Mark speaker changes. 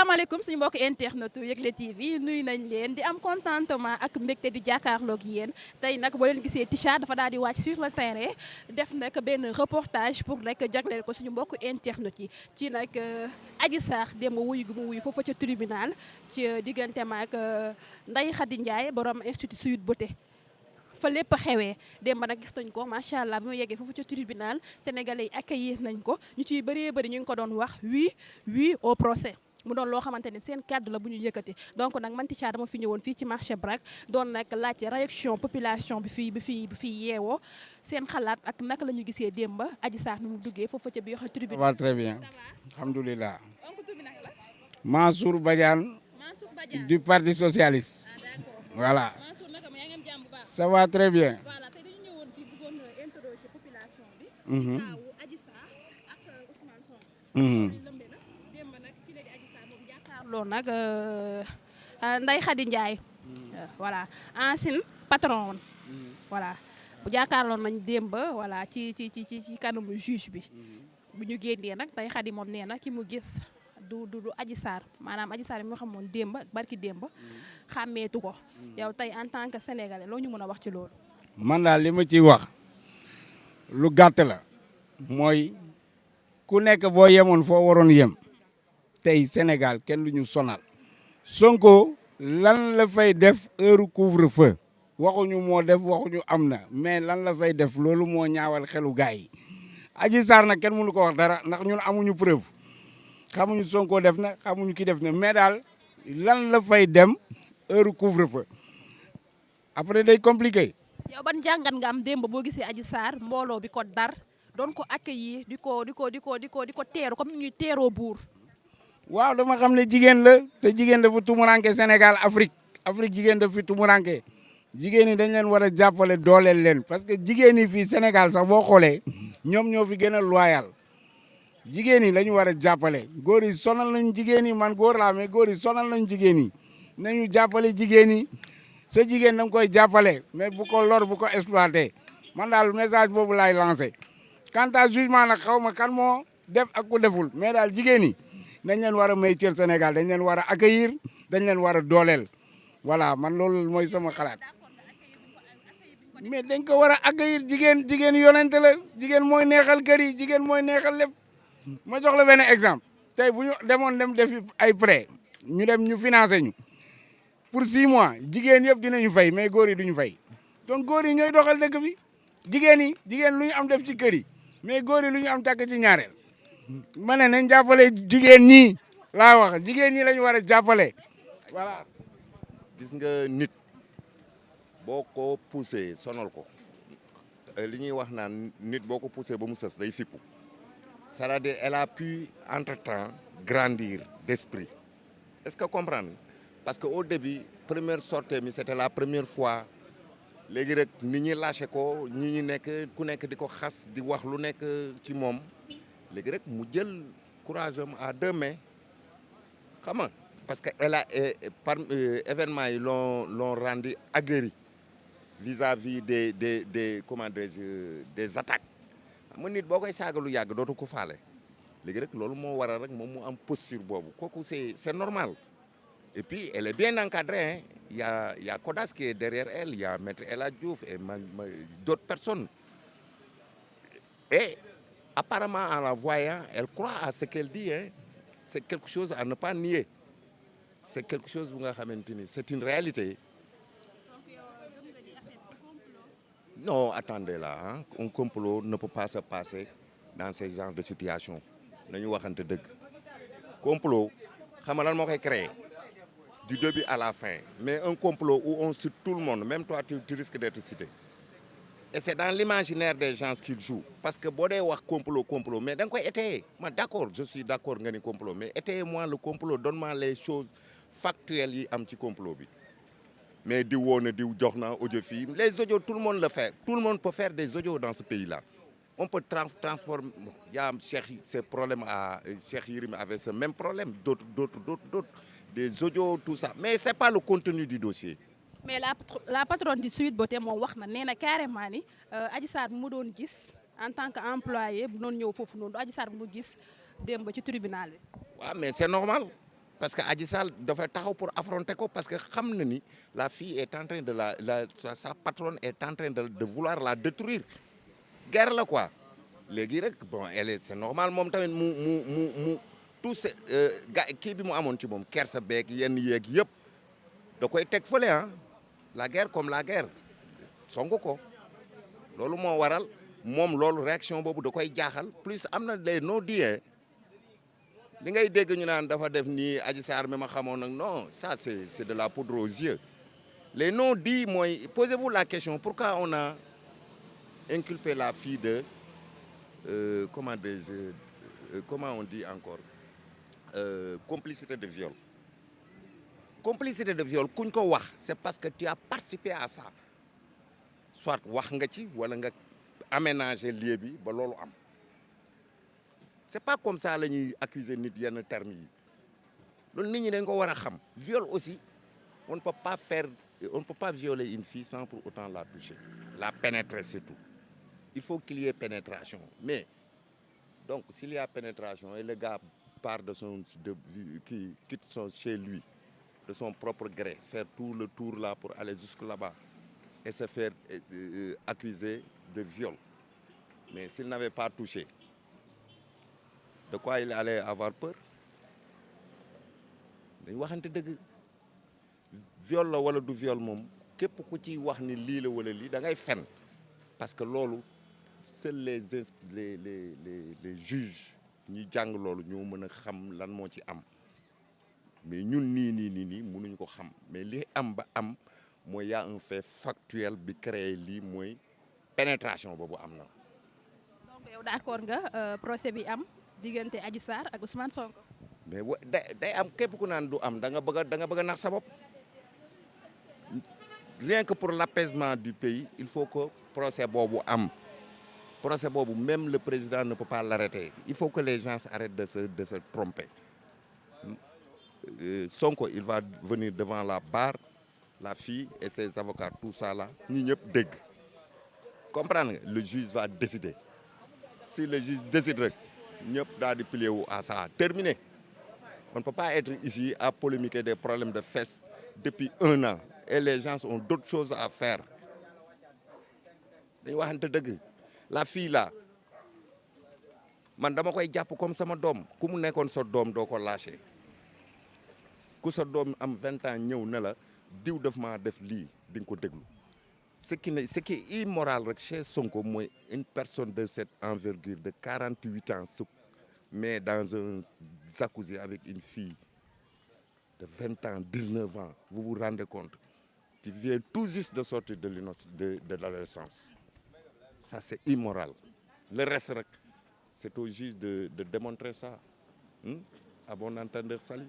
Speaker 1: salaamaaleykum suñu mbokk internet Yegle TV nuyu nañ leen di am contentement ak mbégte di jàkkaarloog yéen tey nag boo leen gisee Ticha dafa daal di wàcc sur le terrain def nag benn reportage pour rek jagleel ko suñu mbokk internet yi ci nag Adji Sarr démb wuyu gu mu wuyu foofa ca tribunal ci digganteem ak Ndeye Khady Ndiaye borom institut Sweet Beauté fa lépp xewee démb nag gis nañ ko macha allah bi mu yeggee foofu ca tribunal sénégalais yi accueillir nañ ko ñu ciy bëree bëri ñu ngi ko doon wax oui au procès mu doon loo xamante ne seen kàddu la bu ñu yëkkati donc nag man Ticha dama fi ñëwoon fii ci marché Brac doon nag laajte réaction population bi fii yeewoo seen xalaat ak naka la ñu gisee démb Adji Sarr ni mu duggee foofu ca biir tribunal.
Speaker 2: ça va très bien alhamdulilah. Mansour Badiane du parti socialiste. Voilà. Ça va très bien.
Speaker 1: Voilà, tey dañu ñëwoon fii bëggoon interroger population bi. Kaawu Adji Sarr ak Ousmane Sonko. Lëmbe na démb nag ki léegi Adji Sarr moom jàkkaarloo nag Ndeye Khady Ndiaye. Voilà ancien patron woon. Voilà bu jàkkaarloo nañ démb voilà ci kanamu juge bi. Bu ñu génnee nag Ndeye Khady moom nee na ki mu gis du Adji Sarr maanaam Adji Sarr yi nga xamoon démb barki démb xàmmeetu ko yow tey en tant que sénégalais loo ñu mën a wax ci loolu.
Speaker 2: man daal li ma ciy wax lu gàtt la mooy ku nekk boo yemoon foo waroon yem tey Sénégal kenn du ñu sonal Sonko lan la fay def heure couvre-feu waxuñu moo def waxuñu am na mais lan la fay def loolu moo ñaawal xelu gaay yi Adji Sarr nag kenn mënu ko wax dara ndax ñun amuñu preuve. xamuñu Sonko def na xamuñu ki def na mais daal lan la fay dem heure couvre-feu après day compliqué.
Speaker 1: yow ban jàngat nga am démb boo gisee Adji Sarr mbooloo bi ko dar doon ko accueillir di ko teeru comme ni ñuy teeroo buur.
Speaker 2: waaw dama xam ne jigéen la te jigéen dafa tumuranke Sénégal Afrique jigéen dafa fi tumuranke jigéen ñi dañ leen war a jàppale dooleel leen parce que jigéen ñi fii Sénégal sax boo xoolee ñoom ñoo fi gën a loyal. jigéen ñi la ñu war a jàppale góor yi sonal nañu jigéen ñi man góor laa mais góor yi sonal nañu jigéen ñi nañu jàppale jigéen ñi sa jigéen da nga koy jàppale mais bu ko lor bu ko exploité man daal message boobu laay lancé quant à jugement nag xaw ma kan moo def ak ku deful mais daal jigéen ñi dañ leen war a may cër Sénégal dañ leen war a accueillir dañ leen war a dooleel voilà man loolu mooy sama xalaat mais dañ ko war a accueillir jigéen yonente la jigéen mooy neexal kër yi jigéen mooy neexal lépp. ma jox la benn exemple tey bu ñu dem defi ay prêt ñu dem ñu financé ñu pour 6 mois jigéen yëpp dinañu fay mais góor yi duñu fay donc góor yi ñooy doxal dëkk bi jigéen lu ñu am def ci kër yi mais góor yi lu ñu am tàkk ci ñaareel ma ne nañ jàppale jigéen ñi laa wax jigéen ñi la ñu war a jàppale voilà.
Speaker 3: gis nga nit boo ko poussé sonal ko li ñuy wax naan nit boo ko poussé ba mu sës day fippu. C'est-à-dire elle a pu entre-temps grandir d'esprit est-ce que comprendre parce que au début première sortie mi c'était la première fois léegi rek nit ñi lâché ko ñi nekk ku nekk di ko xas di wax lu nekk ci moom léegi rek mu jël courage am à 2 mains xam nga parce que elle a par événements yi l'ont rendu aguerri vis-à-vis des comment dirais-je des attaques. ma nit boo koy saaga lu yàgg dootu ko faale léegi rek loolu moo waral rek moom mu am posture boobu kooku c'est normal et puis elle est bien encadrée hein. Il y a Kodas qui est derrière elle il y a Maître El Hadji Diouf et d'autres personnes et apparemment en la voyant elle croit à ce qu'elle dit hein. C'est quelque chose à ne pas nier c'est quelque chose bu nga xamante ni c'est une réalité. Non, attendez là, hein. Un complot ne peut pas se passer dans ce genre de situation. Nañu waxante dëgg complot xam nga lan moo koy créer du début à la fin mais un complot où on cite tout le monde même toi tu risques d'être cité et c'est dans l'imaginaire des gens qu'ils jouent parce que boo dee wax complot mais da nga koy étayer man d'accord je suis d'accord nga ni complot mais étayez-moi le complot donne-moi les choses factuelles yi am ci complot bi. mais diw woo na diw jox na audio fii les audios tout le monde le fait tout le monde peut faire des audios dans ce pays-là on peut transformer yaa am Cheikh ces problèmes à Cheikh Yérim avait ce même problème d'autres des audios tout ça mais c'est pas le contenu du dossier.
Speaker 1: mais la patronne du Sweet Beauté moom wax na nee na carrément ni Adji Sarr bu mu doon gis en tant que employé bu doon ñëw foofu noonu Adji Sarr bu mu gis démb ci tribunal bi.
Speaker 3: waaw mais c'est normal parce que Adji Sarr dafa taxaw pour affronter ko parce que xam na ni la fille est en train de sa patronne est en train de vouloir la détruire guerre la quoi léegi rek bon c'est normal moom tamit mu tout ce kii bi mu amoon ci moom kersa beeg yenn yeeg yëpp da koy teg fële ah la guerre comme la guerre songu ko loolu moo waral moom loolu réaction boobu da koy jaaxal plus am na les non-dits li ngay dégg ñu naan dafa def nii Adji Sarr mi ma xamoon nag non ça c'est de la poudre aux yeux les non-dits mooy posez-vous la question pourquoi on a inculpé la fille de comment on dit encore complicité de viol kuñ ko wax c'est parce que tu as participé à ça soit wax nga ci wala nga aménager lieu bi ba loolu am c'est pas comme ça la ñuy accuser nit yenn termes yi loolu nit ñi dañ ko war a xam viol aussi on ne peut pas violer une fille sans pour autant la toucher la pénétrer c'est tout il faut qu'il y ait pénétration mais donc s'il y a pénétration et le gars part quitte chez lui de son propre gré faire tout le tour là pour aller jusque là-bas et se faire accuser de viol mais s'il n'avait pas touché de quoi il allait avoir peur dañ waxante dëgg viol la wala du viol moom képp ku ci wax ni lii la wala lii da ngay fen parce que loolu seuls les juges ñi jàng loolu ñoo mën a xam lan moo ci am mais ñun nii mënuñu ko xam mais li am ba am mooy y a un fait factuel bi créé lii mooy pénétration boobu am na.
Speaker 1: donc yow d'accord nga procès bi am diggante Adji Sarr ak Ousmane Sonko.
Speaker 3: mais day am képp ku naan du am da nga bëgg a nax sa bopp rien que pour l'apaisement du pays il faut que procès boobu am procès boobu même le président ne peut pas l'arrêter il faut que les gens arrêtent de se tromper Sonko il va venir devant la barre la fille et ses avocats tout ça là ñi ñëpp dégg comprendre nga le juge va décider si le juge décide rek ñëpp daal di plier wu à ça terminé on ne peut pas être ici à polémiquer des problèmes de fesses depuis 1 an et les gens ont d'autres choses à faire dañu waxante dëgg la fille là man dama koy jàpp comme sama doom ku mu nekkoon sa doom doo ko lâché ku sa doom am 20 ans ñëw ne la diw def maa def lii di nga ko déglu ce qui est immoral rek chez Sonko mooy une personne de cette envergure de 48 ans se met dans un jacuzzi avec une fille de 20 ans 19 ans vous vous rendez compte qui vient tout juste de sortir de l'adolescence ça c'est immoral le reste rek c'est au juge de démontrer ça à bon entendeur salut